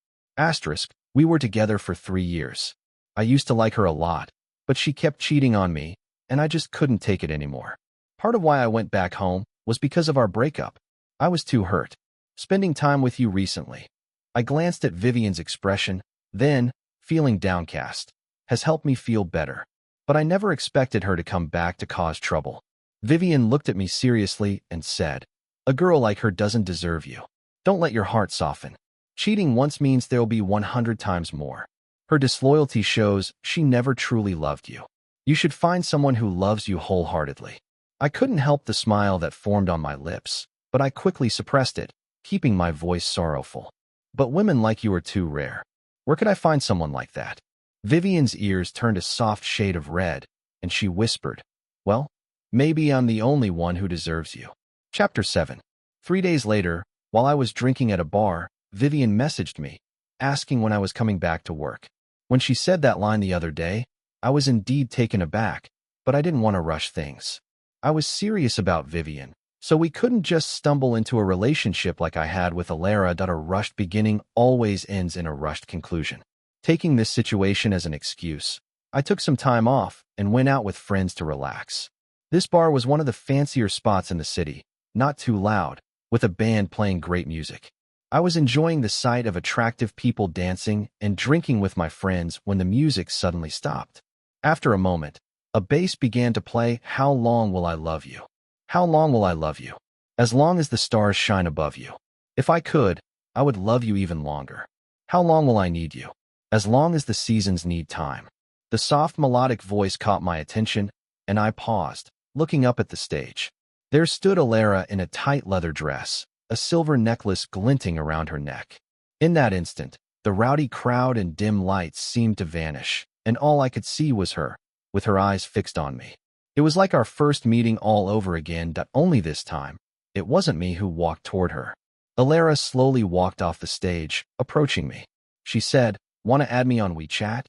We were together for 3 years. I used to like her a lot, but she kept cheating on me, and I just couldn't take it anymore. Part of why I went back home was because of our breakup. I was too hurt. Spending time with you recently." I glanced at Vivian's expression, then, feeling downcast, "has helped me feel better. But I never expected her to come back to cause trouble." Vivian looked at me seriously and said, "A girl like her doesn't deserve you. Don't let your heart soften. Cheating once means there'll be 100 times more. Her disloyalty shows she never truly loved you. You should find someone who loves you wholeheartedly." I couldn't help the smile that formed on my lips, but I quickly suppressed it, keeping my voice sorrowful. "But women like you are too rare. Where could I find someone like that?" Vivian's ears turned a soft shade of red, and she whispered, "Well, maybe I'm the only one who deserves you." Chapter 7. 3 days later, while I was drinking at a bar, Vivian messaged me, asking when I was coming back to work. When she said that line the other day, I was indeed taken aback, but I didn't want to rush things. I was serious about Vivian, so we couldn't just stumble into a relationship like I had with Alara. A rushed beginning always ends in a rushed conclusion. Taking this situation as an excuse, I took some time off and went out with friends to relax. This bar was one of the fancier spots in the city, not too loud, with a band playing great music. I was enjoying the sight of attractive people dancing and drinking with my friends when the music suddenly stopped. After a moment, A bass began to play. How long will I love you? How long will I love you? As long as the stars shine above you. If I could, I would love you even longer. How long will I need you? As long as the seasons need time. The soft melodic voice caught my attention, and I paused, looking up at the stage. There stood Alara in a tight leather dress, a silver necklace glinting around her neck. In that instant, the rowdy crowd and dim lights seemed to vanish, and all I could see was her, with her eyes fixed on me. It was like our first meeting all over again, only this time, it wasn't me who walked toward her. Alara slowly walked off the stage, approaching me. She said, "Want to add me on WeChat?"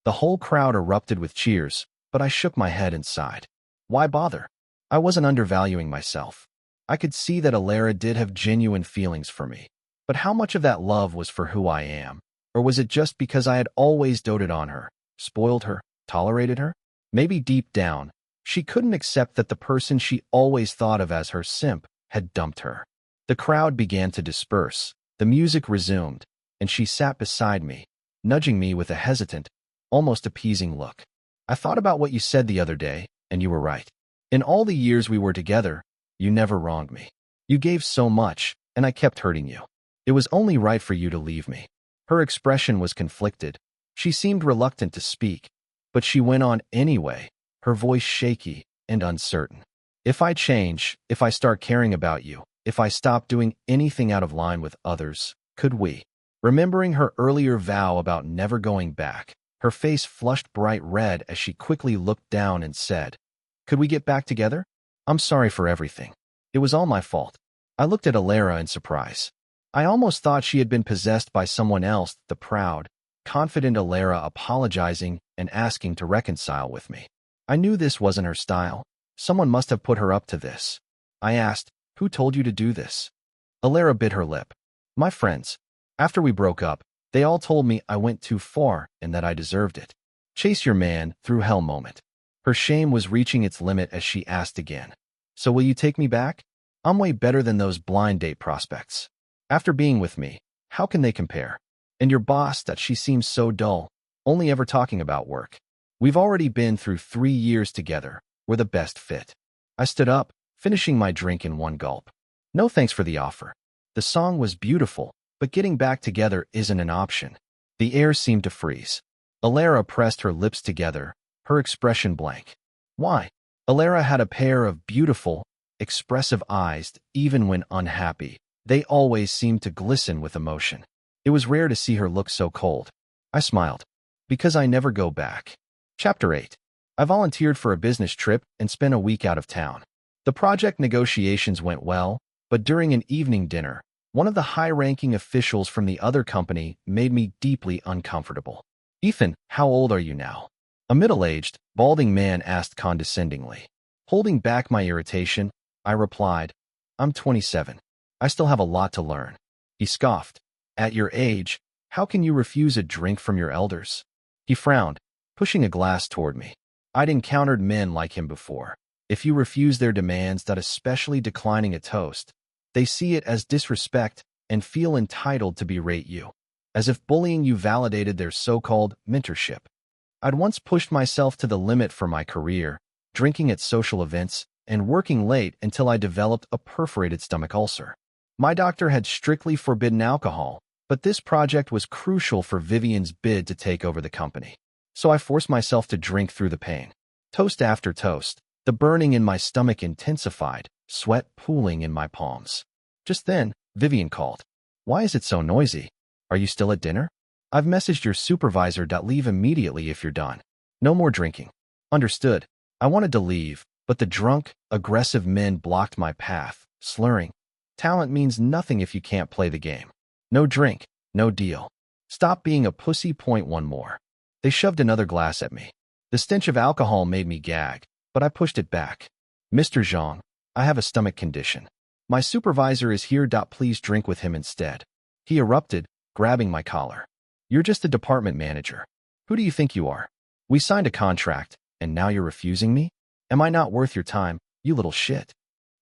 The whole crowd erupted with cheers, but I shook my head and sighed. Why bother? I wasn't undervaluing myself. I could see that Alara did have genuine feelings for me. But how much of that love was for who I am? Or was it just because I had always doted on her, spoiled her, tolerated her? Maybe deep down, she couldn't accept that the person she always thought of as her simp had dumped her. The crowd began to disperse, the music resumed, and she sat beside me, nudging me with a hesitant, almost appeasing look. I thought about what you said the other day, and you were right. In all the years we were together, you never wronged me. You gave so much, and I kept hurting you. It was only right for you to leave me. Her expression was conflicted. She seemed reluctant to speak, but she went on anyway, her voice shaky and uncertain. If I change, if I start caring about you, if I stop doing anything out of line with others, could we? Remembering her earlier vow about never going back, her face flushed bright red as she quickly looked down and said, "Could we get back together? I'm sorry for everything. It was all my fault." I looked at Alara in surprise. I almost thought she had been possessed by someone else, the proud, confident Alara apologizing and asking to reconcile with me. I knew this wasn't her style. Someone must have put her up to this. I asked, "Who told you to do this?" Alara bit her lip. "My friends. After we broke up, they all told me I went too far and that I deserved it. Chase your man through hell moment." Her shame was reaching its limit as she asked again, "So will you take me back? I'm way better than those blind date prospects. After being with me, how can they compare? And your boss, that she seems so dull, only ever talking about work. We've already been through 3 years together. We're the best fit." I stood up, finishing my drink in one gulp. No thanks for the offer. The song was beautiful, but getting back together isn't an option. The air seemed to freeze. Alara pressed her lips together, her expression blank. Why? Alara had a pair of beautiful, expressive eyes, even when unhappy. They always seemed to glisten with emotion. It was rare to see her look so cold. I smiled. Because I never go back. Chapter 8. I volunteered for a business trip and spent a week out of town. The project negotiations went well, but during an evening dinner, one of the high-ranking officials from the other company made me deeply uncomfortable. "Ethan, how old are you now?" A middle-aged, balding man asked condescendingly. Holding back my irritation, I replied, "I'm 27. I still have a lot to learn." He scoffed. "At your age, how can you refuse a drink from your elders?" He frowned, pushing a glass toward me. I'd encountered men like him before. If you refuse their demands, especially declining a toast, they see it as disrespect and feel entitled to berate you, as if bullying you validated their so-called mentorship. I'd once pushed myself to the limit for my career, drinking at social events and working late until I developed a perforated stomach ulcer. My doctor had strictly forbidden alcohol, but this project was crucial for Vivian's bid to take over the company. So I forced myself to drink through the pain. Toast after toast, the burning in my stomach intensified, sweat pooling in my palms. Just then, Vivian called. "Why is it so noisy? Are you still at dinner? I've messaged your supervisor. Leave immediately if you're done. No more drinking." Understood. I wanted to leave, but the drunk, aggressive men blocked my path, slurring, "Talent means nothing if you can't play the game. No drink, no deal. Stop being a pussy. Point one more." They shoved another glass at me. The stench of alcohol made me gag, but I pushed it back. "Mr. Zhang, I have a stomach condition. My supervisor is here. Please drink with him instead." He erupted, grabbing my collar. "You're just a department manager. Who do you think you are? We signed a contract, and now you're refusing me? Am I not worth your time, you little shit?"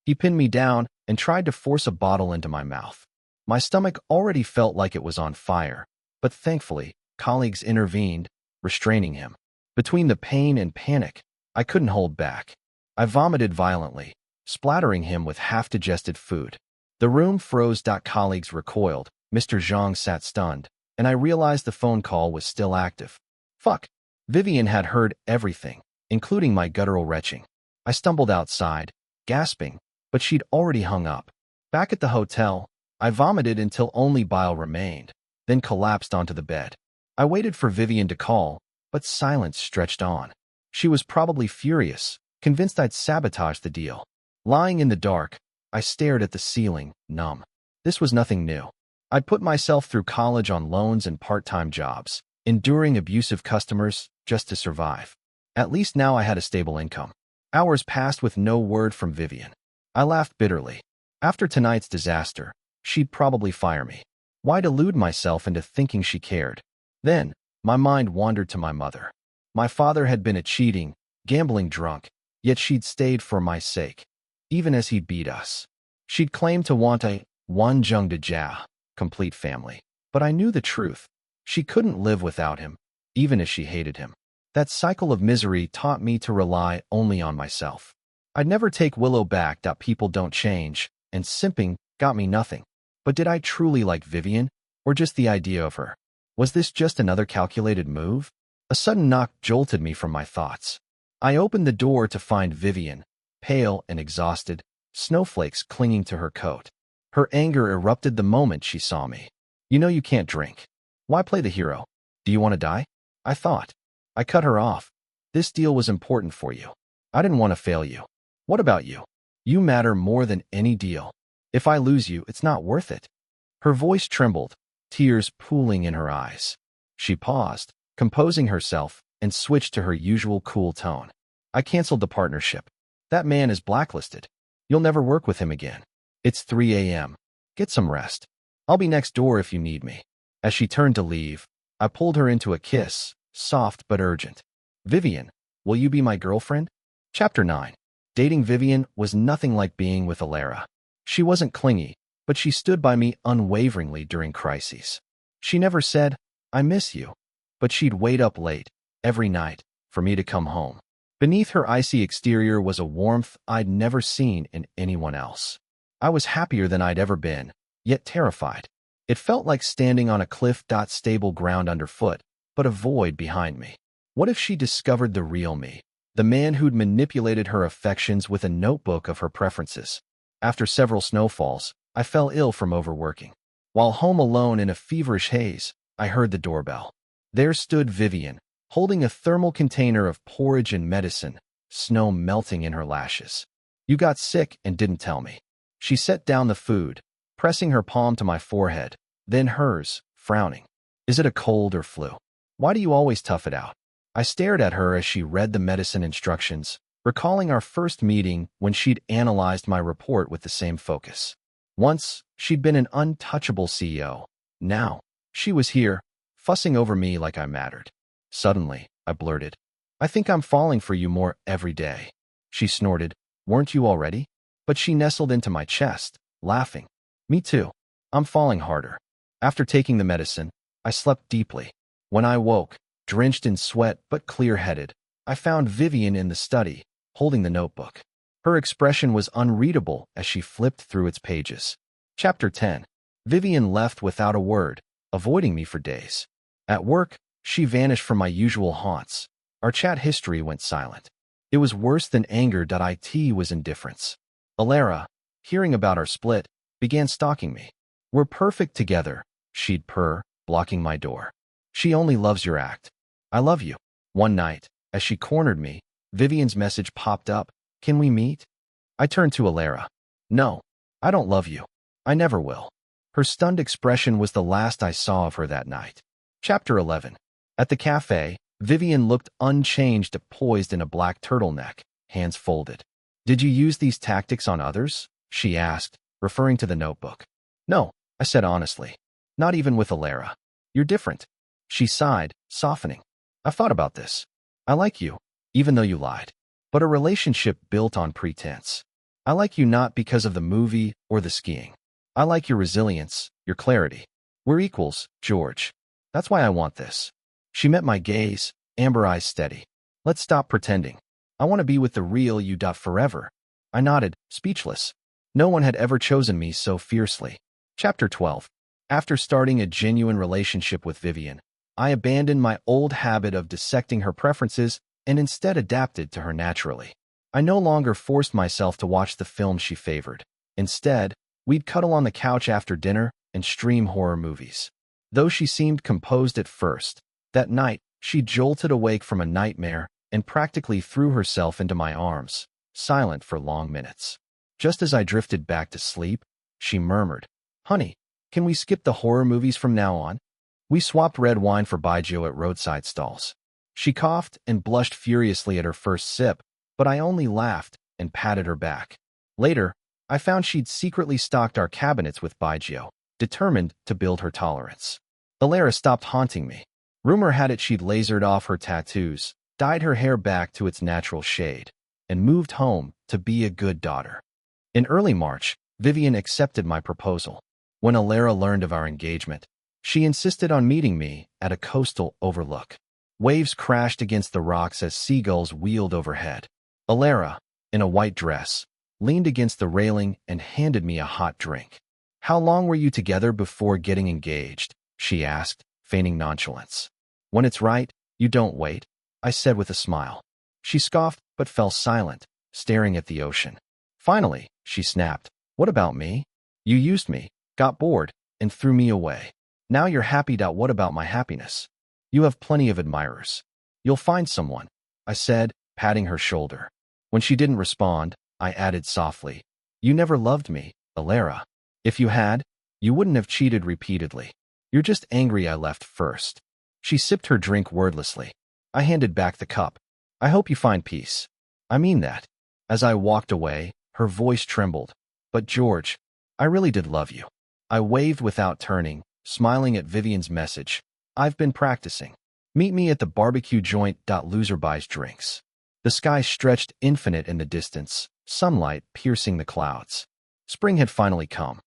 He pinned me down and tried to force a bottle into my mouth. My stomach already felt like it was on fire, but thankfully, colleagues intervened, restraining him. Between the pain and panic, I couldn't hold back. I vomited violently, splattering him with half-digested food. The room froze. Colleagues recoiled. Mr. Zhang sat stunned, and I realized the phone call was still active. Fuck. Vivian had heard everything, including my guttural retching. I stumbled outside, gasping, but she'd already hung up. Back at the hotel, I vomited until only bile remained, then collapsed onto the bed. I waited for Vivian to call, but silence stretched on. She was probably furious, convinced I'd sabotaged the deal. Lying in the dark, I stared at the ceiling, numb. This was nothing new. I'd put myself through college on loans and part-time jobs, enduring abusive customers just to survive. At least now I had a stable income. Hours passed with no word from Vivian. I laughed bitterly. After tonight's disaster, she'd probably fire me. Why delude myself into thinking she cared? Then, my mind wandered to my mother. My father had been a cheating, gambling drunk, yet she'd stayed for my sake, even as he beat us. She'd claimed to want a Wanjung de Jia, complete family. But I knew the truth. She couldn't live without him, even as she hated him. That cycle of misery taught me to rely only on myself. I'd never take Willow back. People don't change, and simping got me nothing. But did I truly like Vivian, or just the idea of her? Was this just another calculated move? A sudden knock jolted me from my thoughts. I opened the door to find Vivian, pale and exhausted, snowflakes clinging to her coat. Her anger erupted the moment she saw me. You know you can't drink. Why play the hero? Do you want to die? I thought. I cut her off. This deal was important for you. I didn't want to fail you. What about you? You matter more than any deal. If I lose you, it's not worth it. Her voice trembled, tears pooling in her eyes. She paused, composing herself, and switched to her usual cool tone. I canceled the partnership. That man is blacklisted. You'll never work with him again. It's 3 a.m. Get some rest. I'll be next door if you need me. As she turned to leave, I pulled her into a kiss, soft but urgent. Vivian, will you be my girlfriend? Chapter 9. Dating Vivian was nothing like being with Alara. She wasn't clingy, but she stood by me unwaveringly during crises. She never said, I miss you, but she'd wait up late, every night, for me to come home. Beneath her icy exterior was a warmth I'd never seen in anyone else. I was happier than I'd ever been, yet terrified. It felt like standing on a cliff. Stable ground underfoot, but a void behind me. What if she discovered the real me, the man who'd manipulated her affections with a notebook of her preferences? After several snowfalls, I fell ill from overworking. While home alone in a feverish haze, I heard the doorbell. There stood Vivian, holding a thermal container of porridge and medicine, snow melting in her lashes. You got sick and didn't tell me. She set down the food, pressing her palm to my forehead, then hers, frowning. Is it a cold or flu? Why do you always tough it out? I stared at her as she read the medicine instructions, recalling our first meeting when she'd analyzed my report with the same focus. Once, she'd been an untouchable CEO. Now, she was here, fussing over me like I mattered. Suddenly, I blurted, I think I'm falling for you more every day. She snorted, weren't you already? But she nestled into my chest, laughing. Me too. I'm falling harder. After taking the medicine, I slept deeply. When I woke, drenched in sweat but clear-headed, I found Vivian in the study, holding the notebook. Her expression was unreadable as she flipped through its pages. Chapter 10. Vivian left without a word, avoiding me for days. At work, she vanished from my usual haunts. Our chat history went silent. It was worse than anger. It was indifference. Alara, hearing about our split, began stalking me. We're perfect together, she'd purr, blocking my door. She only loves your act. I love you. One night, as she cornered me, Vivian's message popped up. Can we meet? I turned to Alara. No, I don't love you. I never will. Her stunned expression was the last I saw of her that night. Chapter 11. At the cafe, Vivian looked unchanged, poised in a black turtleneck, hands folded. Did you use these tactics on others? She asked, referring to the notebook. No, I said honestly. Not even with Alara. You're different. She sighed, softening. I've thought about this. I like you, even though you lied. But a relationship built on pretense. I like you not because of the movie or the skiing. I like your resilience, your clarity. We're equals, George. That's why I want this. She met my gaze, amber eyes steady. Let's stop pretending. I want to be with the real you. Forever. I nodded, speechless. No one had ever chosen me so fiercely. Chapter 12. After starting a genuine relationship with Vivian, I abandoned my old habit of dissecting her preferences and instead adapted to her naturally. I no longer forced myself to watch the film she favored. Instead, we'd cuddle on the couch after dinner and stream horror movies. Though she seemed composed at first, that night she jolted awake from a nightmare and practically threw herself into my arms, silent for long minutes. Just as I drifted back to sleep, she murmured, "Honey, can we skip the horror movies from now on?" We swapped red wine for baijiu at roadside stalls. She coughed and blushed furiously at her first sip, but I only laughed and patted her back. Later, I found she'd secretly stocked our cabinets with baijiu, determined to build her tolerance. Alara stopped haunting me. Rumor had it she'd lasered off her tattoos, dyed her hair back to its natural shade, and moved home to be a good daughter. In early March, Vivian accepted my proposal. When Alara learned of our engagement, she insisted on meeting me at a coastal overlook. Waves crashed against the rocks as seagulls wheeled overhead. Alara, in a white dress, leaned against the railing and handed me a hot drink. "How long were you together before getting engaged?" she asked, feigning nonchalance. "When it's right, you don't wait," I said with a smile. She scoffed but fell silent, staring at the ocean. Finally, she snapped, "What about me? You used me, got bored, and threw me away. Now you're happy. What about my happiness? You have plenty of admirers. You'll find someone," I said, patting her shoulder. When she didn't respond, I added softly, "You never loved me, Alara. If you had, you wouldn't have cheated repeatedly. You're just angry I left first." She sipped her drink wordlessly. I handed back the cup. "I hope you find peace." "I mean that." As I walked away, her voice trembled. "But George, I really did love you." I waved without turning, smiling at Vivian's message. "I've been practicing. Meet me at the barbecue joint. Loser buys drinks." The sky stretched infinite in the distance, sunlight piercing the clouds. Spring had finally come.